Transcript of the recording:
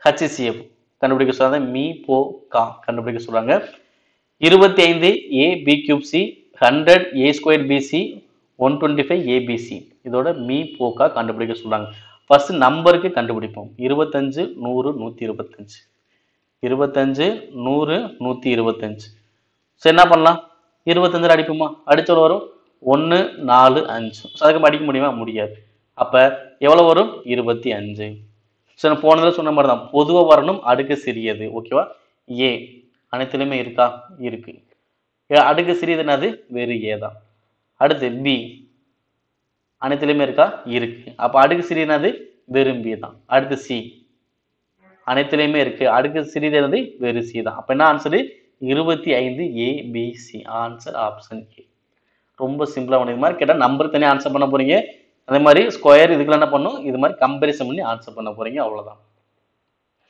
HCF கண்டுபிடிக்க சொல்றாங்க. Me போ கா கண்டுபிடிக்க சொல்றாங்க. 25 A B cube C 100 A square BC 125 ABC இதோட மீ போக்கா கண்டுபிடிக்க சொல்றாங்க. ஃபர்ஸ்ட் நம்பருக்கு கண்டுபிடிப்போம். 25 100 125 25 100 125. சரி என்ன பண்ணலாம்? 25 அடிப்போமா? அடிச்ச வரும் 1 4 5. அதுக்கு அடிக்க முடியுமா? முடியாது. அப்ப எவ்வளவு வரும்? 25. சரி போனதுல சொன்ன மாதிரி தான் பொதுவா வரணும், அடுக்கு சிறியது. ஓகேவா? ஏ அனைத்திலுமே இருக்கா? இருக்கு. அடுக்கு சிறியது என்னது? வெறு ஏ தான். அடுத்து பி அனைத்திலுமே இருக்கா? இருக்கு. அப்ப அடுக்கு சிறியது வெறும் பி தான். அடுத்து சி அனைத்திலுமே இருக்கு. அடுக்கு சிறியது என்னது? வெறு சி தான். அப்ப என்ன answer? 25 ABC. Answer option A. ரொம்ப சிம்பிளா இது மாதிரி கேட்டா நம்பர் தனியா ஆன்சர் பண்ண போறீங்க. அதே மாதிரி ஸ்கொயர் இதுக்கெல்லாம் என்ன பண்ணும்? இது மாதிரி கம்பேரிசன் பண்ணி ஆன்சர் பண்ண போறீங்க. அவ்வளவுதான்.